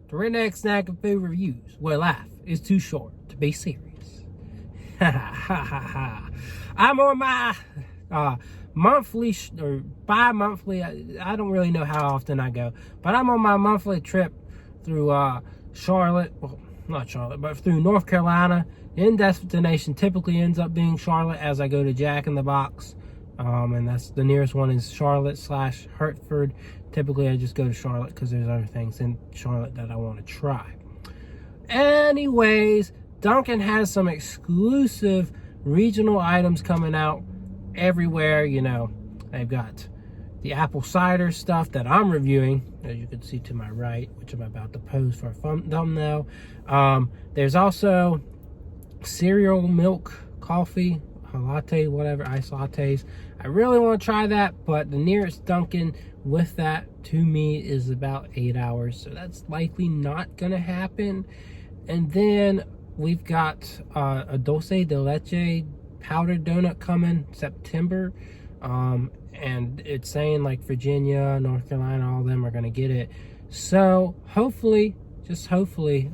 to Redneck Snack and Food Reviews, where life is too short to be serious. Ha ha ha ha. I'm on my monthly or bi-monthly, I don't really know how often I go, but I'm on my monthly trip through Charlotte, well, not Charlotte, but through North Carolina. The end destination typically ends up being Charlotte as I go to Jack in the Box. And that's the nearest one is Charlotte/Hertford. Typically, I just go to Charlotte because there's other things in Charlotte that I want to try. Anyways, Dunkin has some exclusive regional items coming out everywhere. You know, they've got the apple cider stuff that I'm reviewing, as you can see to my right, which I'm about to pose for a thumbnail. There's also cereal milk coffee, a latte, whatever, iced lattes. I really want to try that, but the nearest Dunkin with that to me is about 8 hours, so that's likely not gonna happen. And then we've got a dulce de leche powdered donut coming September, and it's saying like Virginia, North Carolina, all of them are gonna get it. So hopefully, just hopefully,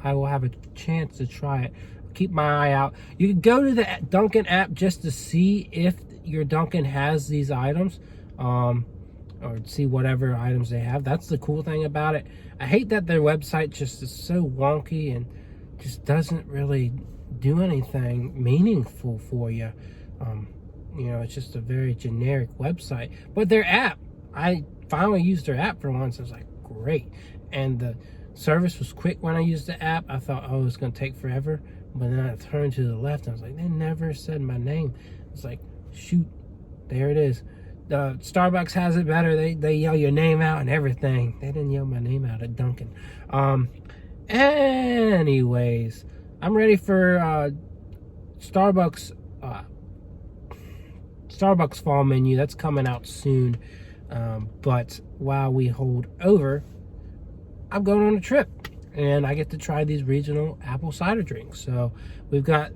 I will have a chance to try it. Keep my eye out. You can go to the Dunkin app just to see if your Dunkin has these items, or see whatever items they have. That's the cool thing about it. I hate that their website just is so wonky and just doesn't really do anything meaningful for you. You know, it's just a very generic website. But their app, I finally used their app for once. I was like, great. And the service was quick when I used the app. I thought, oh, it's going to take forever. But then I turned to the left and I was like, they never said my name. It's like, shoot, there it is. Starbucks has it better. They yell your name out and everything. They didn't yell my name out at Dunkin. Anyways, I'm ready for Starbucks fall menu. That's coming out soon. But while we hold over, I'm going on a trip. And I get to try these regional apple cider drinks. So we've got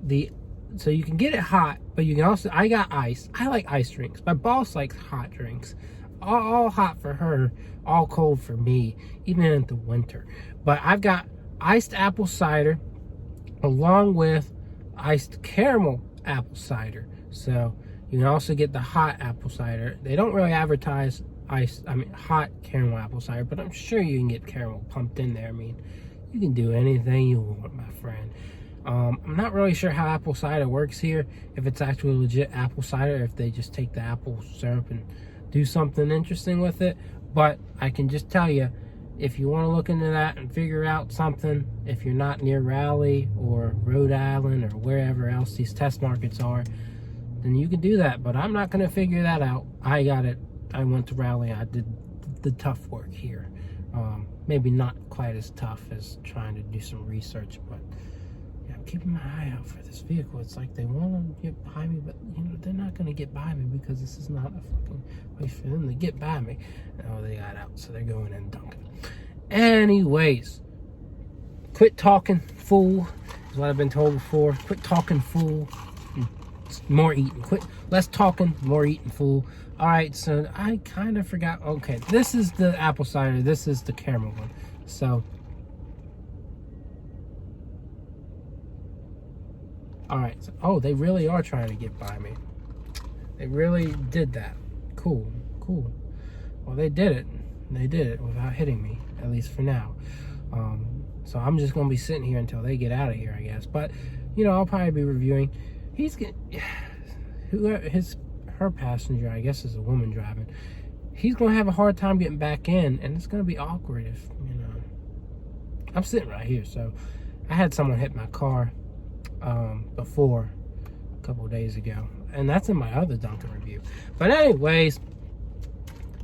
so you can get it hot, but you can also, I got ice. I like ice drinks. My boss likes hot drinks. All hot for her, all cold for me, even in the winter. But I've got iced apple cider along with iced caramel apple cider. So you can also get the hot apple cider. They don't really advertise hot caramel apple cider, but I'm sure you can get caramel pumped in there. I mean, you can do anything you want, my friend. I'm not really sure how apple cider works here, if it's actually legit apple cider, if they just take the apple syrup and do something interesting with it. But I can just tell you, if you want to look into that and figure out something, if you're not near Raleigh or Rhode Island or wherever else these test markets are, then you can do that. But I'm not going to figure that out. I got it. I went to Raleigh. I did the tough work here. Maybe not quite as tough as trying to do some research, but yeah, I'm keeping my eye out for this vehicle. It's like they want to get by me, but you know, they're not going to get by me because this is not a fucking way for them to get by me. Oh, they got out, so they're going in Dunkin. Anyways, quit talking, fool, is what I've been told before. Quit talking, fool. More eating. Less talking, more eating, fool. All right, so I kind of forgot. Okay, this is the apple cider. This is the caramel one. So, all right. So, oh, they really are trying to get by me. They really did that. Cool. Well, they did it. They did it without hitting me, at least for now. So I'm just gonna be sitting here until they get out of here, I guess. But you know, I'll probably be reviewing. Her passenger, I guess, is a woman driving. He's gonna have a hard time getting back in, and it's gonna be awkward if, you know, I'm sitting right here. So I had someone hit my car before a couple of days ago, and that's in my other Dunkin review. But anyways,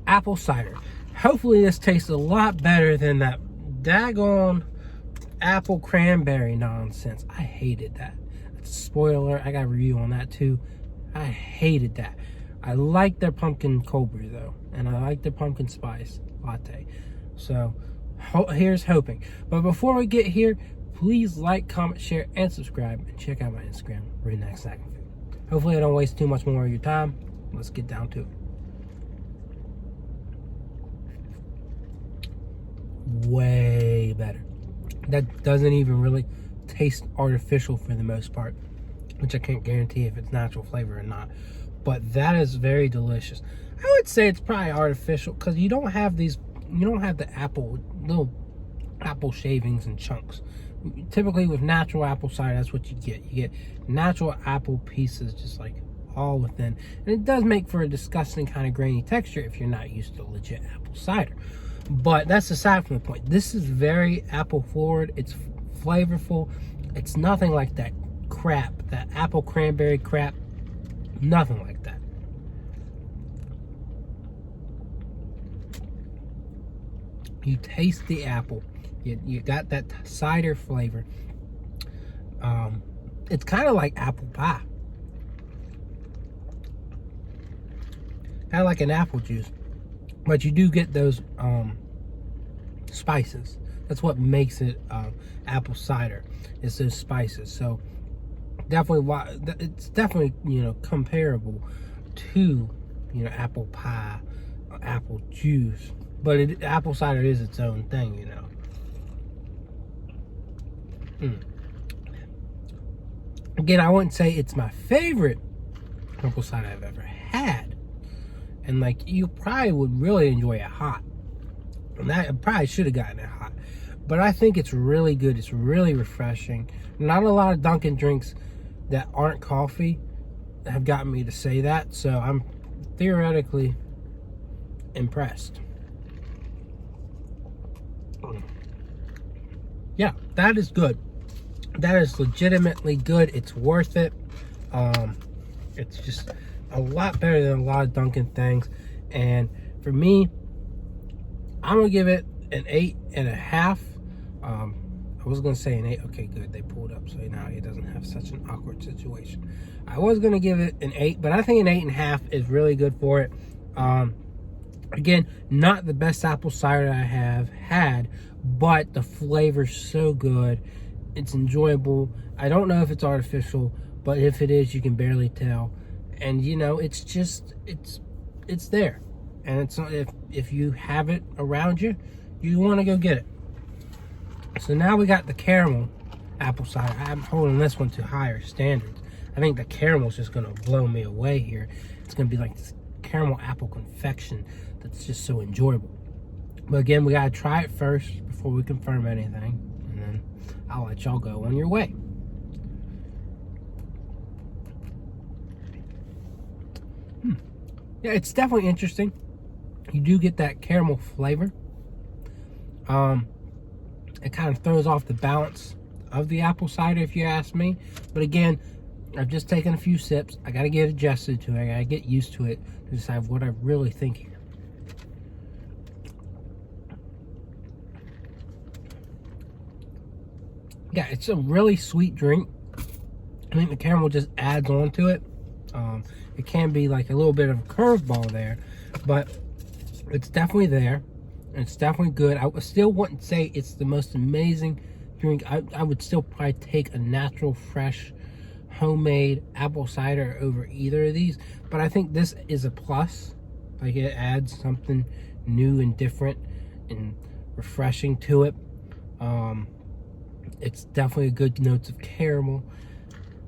apple cider. Hopefully this tastes a lot better than that daggone apple cranberry nonsense. I hated that. That's a spoiler. I got a review on that too. I hated that. I like their pumpkin cold brew though, and I like their pumpkin spice latte. So here's hoping. But before we get here, please like, comment, share, and subscribe, and check out my Instagram, Redneck Snack and Food. Hopefully I don't waste too much more of your time. Let's get down to it. way better. That doesn't even really taste artificial for the most part, which I can't guarantee if it's natural flavor or not. But that is very delicious. I would say it's probably artificial because you don't have the little apple shavings and chunks. Typically with natural apple cider, that's what you get. You get natural apple pieces just like all within. And it does make for a disgusting kind of grainy texture if you're not used to legit apple cider. But that's aside from the point. This is very apple forward. It's flavorful. It's nothing like that crap, that apple cranberry crap. Nothing like that. You taste the apple. You got that cider flavor. It's kind of like apple pie. Kind of like an apple juice. But you do get those spices. That's what makes it apple cider. It's those spices. So definitely, it's definitely, comparable to, apple pie, apple juice. But apple cider is its own thing, Again, I wouldn't say it's my favorite apple cider I've ever had. And like, you probably would really enjoy it hot. And I probably should have gotten it hot. But I think it's really good. It's really refreshing. Not a lot of Dunkin' drinks that aren't coffee have gotten me to say that. So I'm theoretically impressed. Yeah, that is good. That is legitimately good. It's worth it. It's just a lot better than a lot of Dunkin' things. And for me, I'm gonna give it an 8.5. I was gonna say an 8. Okay, good. They pulled up, so now it doesn't have such an awkward situation. I was gonna give it an 8, but I think an 8.5 is really good for it. Again, not the best apple cider I have had, but the flavor's so good. It's enjoyable. I don't know if it's artificial, but if it is, you can barely tell. And it's just, it's there. And it's if you have it around you, you want to go get it. So now we got the caramel apple cider. I'm holding this one to higher standards. I think the caramel's just gonna blow me away here. It's gonna be like this caramel apple confection that's just so enjoyable. But again, we gotta try it first before we confirm anything, and then I'll let y'all go on your way. Yeah, it's definitely interesting. You do get that caramel flavor. It kind of throws off the balance of the apple cider, if you ask me. But again, I've just taken a few sips. I gotta get adjusted to it. I gotta get used to it to decide what I really think here. Yeah, it's a really sweet drink. I think the caramel just adds on to it. It can be like a little bit of a curveball there, but it's definitely there. And it's definitely good. I still wouldn't say it's the most amazing drink. I would still probably take a natural, fresh, homemade apple cider over either of these. But I think this is a plus. Like, it adds something new and different and refreshing to it. It's definitely a good notes of caramel.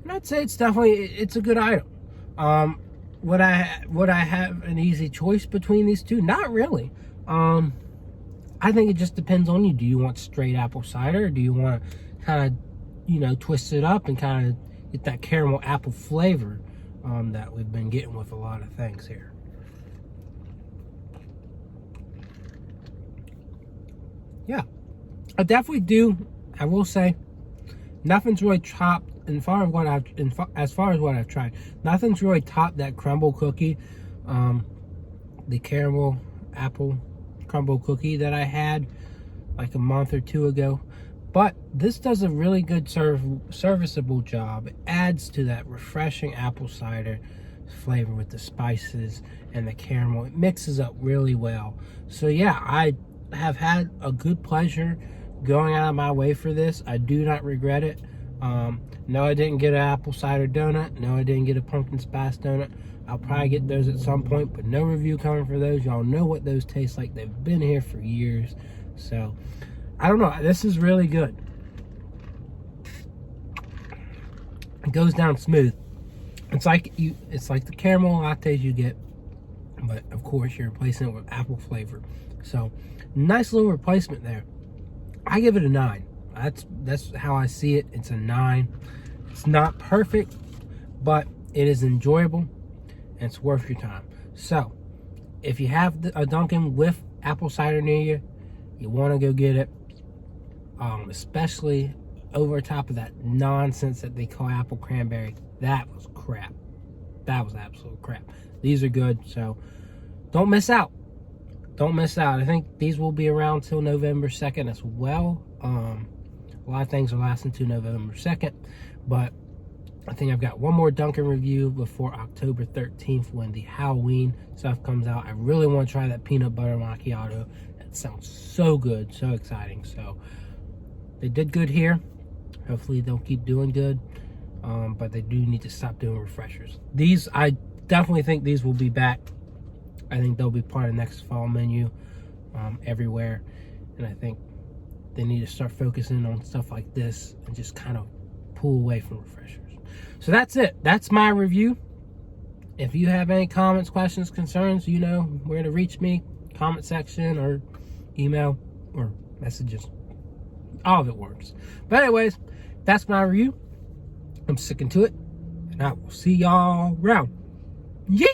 And I'd say it's a good item. Would I have an easy choice between these two? Not really. I think it just depends on you. Do you want straight apple cider? Or do you want to kind of, twist it up and kind of get that caramel apple flavor that we've been getting with a lot of things here? Yeah, I definitely do. I will say, nothing's really topped as far as what I've tried. Nothing's really topped that crumble cookie, the caramel apple crumble cookie that I had like a month or two ago. But this does a really good serviceable job. It adds to that refreshing apple cider flavor with the spices and the caramel. It mixes up really well. So yeah, I have had a good pleasure going out of my way for this. I do not regret it. No, I didn't get an apple cider donut. No, I didn't get a pumpkin spice donut. I'll probably get those at some point, but no review coming for those. Y'all know what those taste like. They've been here for years. So I don't know. This is really good. It goes down smooth. It's like the caramel lattes you get, but of course you're replacing it with apple flavor. So nice little replacement there. I give it a 9. That's how I see it. It's a 9. It's not perfect, but it is enjoyable and it's worth your time. So if you have a Dunkin with apple cider near you, you want to go get it. Especially over top of that nonsense that they call apple cranberry. That was crap. That was absolute crap. These are good, so don't miss out. Don't miss out. I think these will be around till November 2nd as well. A lot of things are lasting till November 2nd, but I think I've got one more Dunkin' review before October 13th when the Halloween stuff comes out. I really want to try that peanut butter macchiato. That sounds so good, so exciting. So they did good here. Hopefully they'll keep doing good, but they do need to stop doing refreshers. These, I definitely think these will be back. I think they'll be part of next fall menu everywhere, and I think they need to start focusing on stuff like this and just kind of pull away from refreshers. So that's it. That's my review. If you have any comments, questions, concerns, you know where to reach me. Comment section or email or messages. All of it works. But anyways, that's my review. I'm sticking to it, and I will see y'all around. Yay!